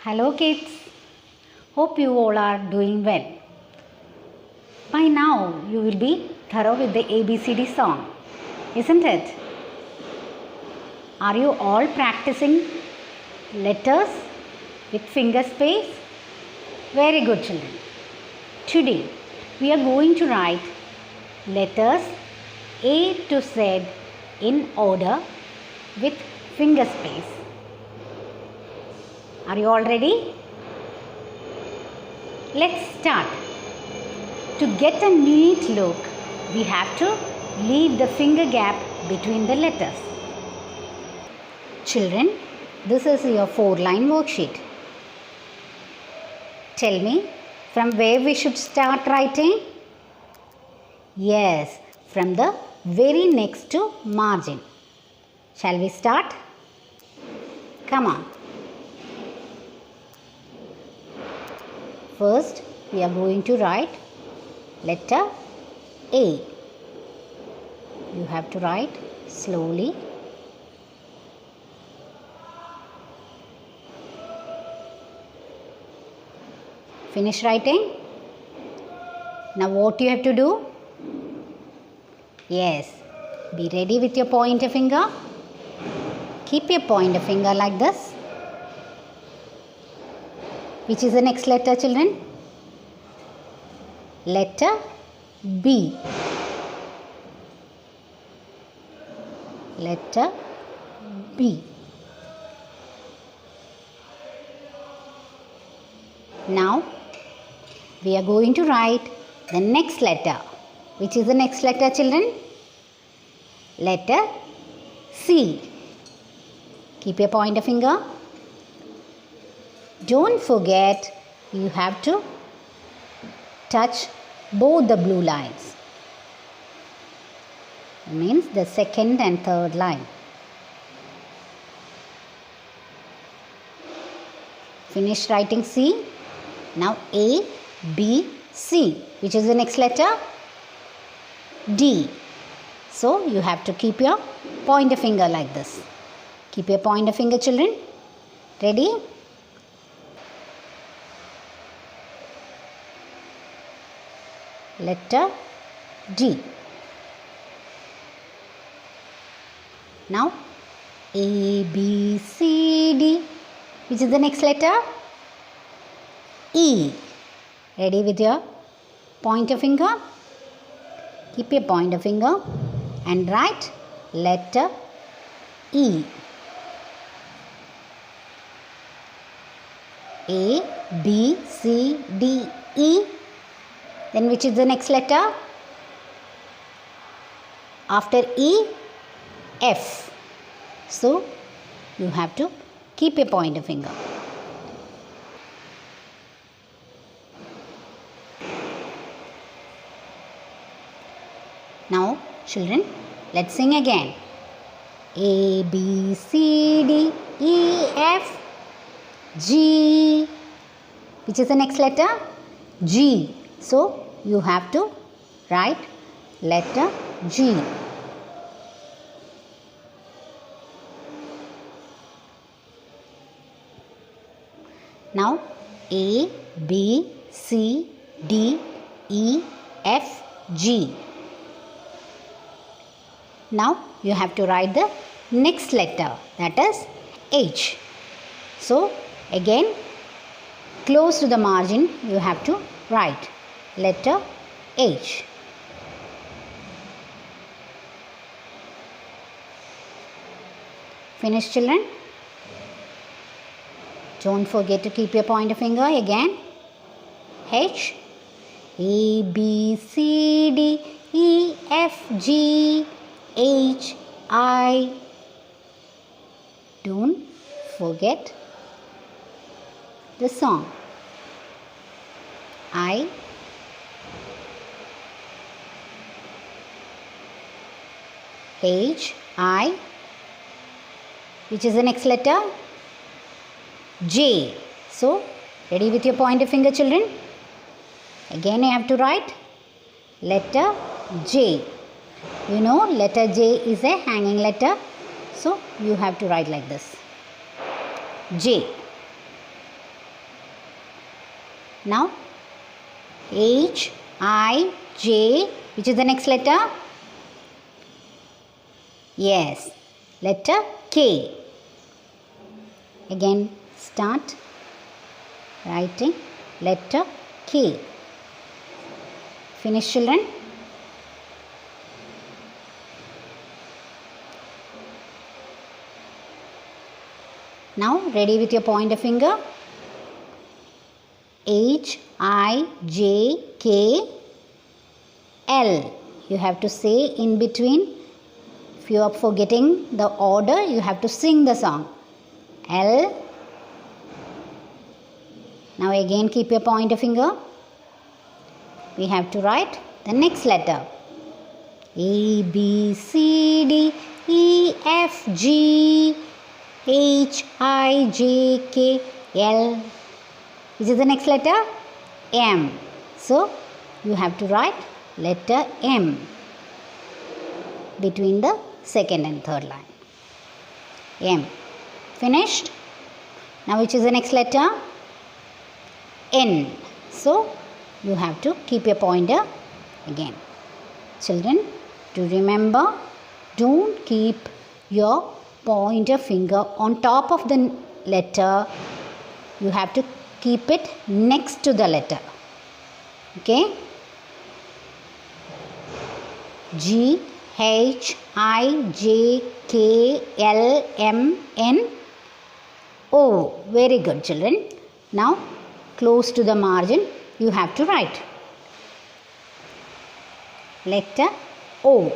Hello kids, hope you all are doing well. By now you will be thorough with the ABCD song, isn't it? Are you all practicing letters with finger space? Very good children. Today we are going to write letters A to Z in order with finger space. Are you all ready? Let's start. To get a neat look, we have to leave the finger gap between the letters. Children, this is your 4-line worksheet. Tell me, from where we should start writing? Yes, from the very next to margin. Shall we start? Come on. First, we are going to write letter A. You have to write slowly. Finish writing. Now what you have to do? Yes, be ready with your pointer finger. Keep your pointer finger like this. Which is the next letter, children? Letter B. Letter B. Now, we are going to write the next letter. Which is the next letter, children? Letter C. Keep your pointer finger. Don't forget, you have to touch both the blue lines. It means the second and third line. Finish writing C. Now A, B, C. Which is the next letter? D. So you have to keep your pointer finger like this. Keep your pointer finger, children. Ready? Letter D. Now A, B, C, D. Which is the next letter? E. Ready with your pointer finger? Keep your pointer finger and write letter E. A, B, C, D, E. Then which is the next letter? After E, F. So, you have to keep your pointer finger. Now, children, let's sing again. A, B, C, D, E, F, G. Which is the next letter? G. So, you have to write letter G. Now, A, B, C, D, E, F, G. Now, you have to write the next letter, that is H. So, again, close to the margin, you have to write letter H. Finish, children? Don't forget to keep your pointer finger again. H. A, B, C, D, E, F, G, H, I. Don't forget the song. I, H, I. Which is the next letter? J. So, ready with your pointer finger, children? Again, you have to write letter J. You know, letter J is a hanging letter. So, you have to write like this. J. Now H, I, J, which is the next letter? Yes, letter K. Again start writing letter K. Finish, children. Now ready with your pointer finger? H, I, J, K, L. You have to say in between. If you are forgetting the order, you have to sing the song. L. Now again keep your pointer finger. We have to write the next letter. A, B, C, D, E, F, G, H, I, J, K, L. Which is the next letter? M. So you have to write letter M between the second and third line. M. Finished? Now which is the next letter? N. So you have to keep your pointer again. Children, to remember, don't keep your pointer finger on top of the letter. You have to keep it next to the letter. Okay? G, H, I, J, K, L, M, N, O. Very good, children. Now, close to the margin, you have to write letter O.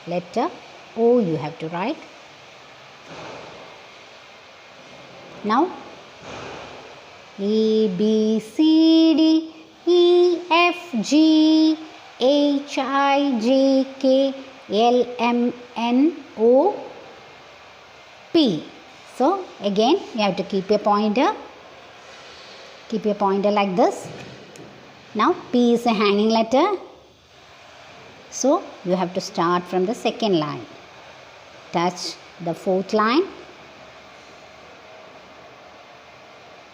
Letter O you have to write. Now, A, B, C, D, E, F, G, H, I, J, K, L, M, N, O, P. So, again, you have to keep your pointer. Keep your pointer like this. Now, P is a hanging letter. So, you have to start from the second line. Touch the fourth line.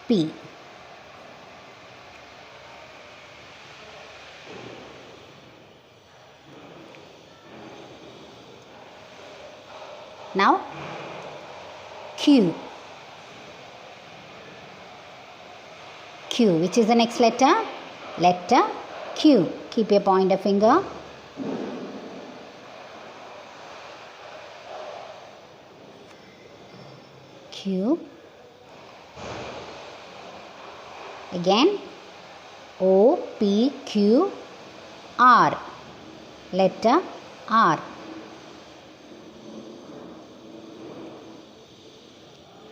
P. Now, Q. Q, which is the next letter? Letter Q. Keep your pointer finger. Q. Again, O, P, Q, R. Letter R.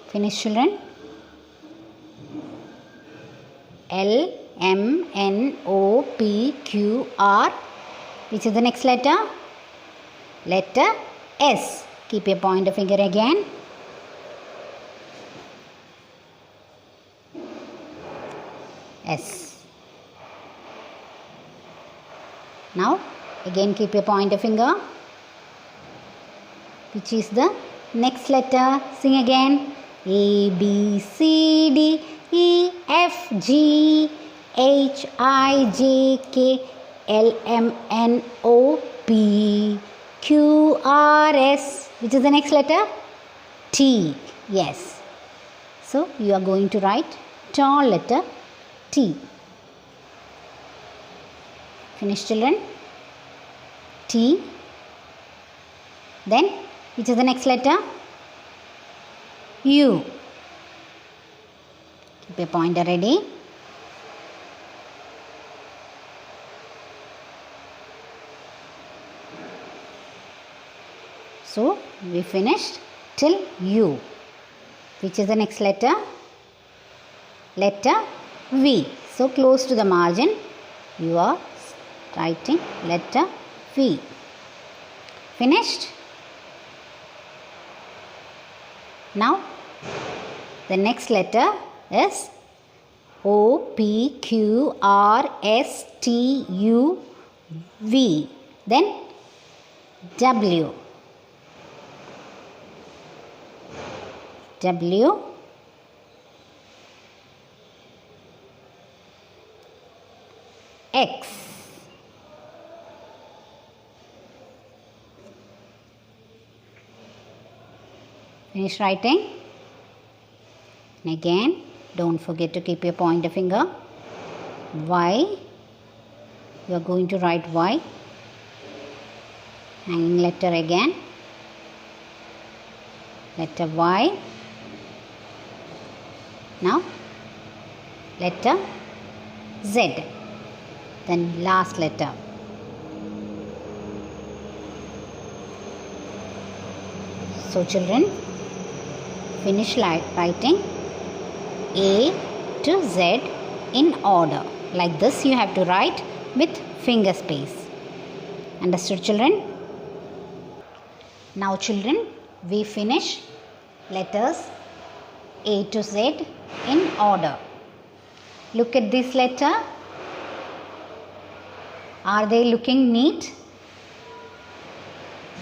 Finish, children. L, M, N, O, P, Q, R. Which is the next letter? Letter S. Keep your pointer finger again. S. Now, again keep your pointer finger. Which is the next letter? Sing again. A, B, C, D, E, F, G, H, I, J, K, L, M, N, O, P, Q, R, S. Which is the next letter? T. Yes. So, you are going to write tall letter T. Finish, children. T. Then, which is the next letter? U. Keep your pointer ready. So, we finished till U. Which is the next letter? Letter V. So, close to the margin, you are writing letter V. Finished? Now, the next letter is O, P, Q, R, S, T, U, V. Then W. W. X. Finish writing. And again, don't forget to keep your pointer finger. Y. You are going to write Y. Hanging letter again. Letter Y. Now, letter Z. Then last letter. So children, finish writing A to Z in order. Like this you have to write with finger space. Understood children? Now children, we finish letters A to Z in order. Look at this letter. Are they looking neat?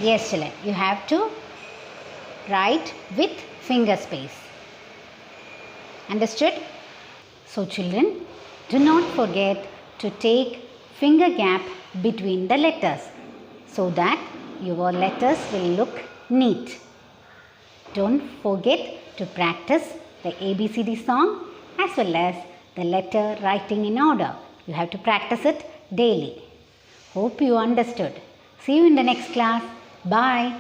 Yes children, you have to write with finger space. Understood? So children, do not forget to take finger gap between the letters so that your letters will look neat. Don't forget to practice the ABCD song as well as the letter writing in order. You have to practice it daily. Hope you understood. See you in the next class. Bye.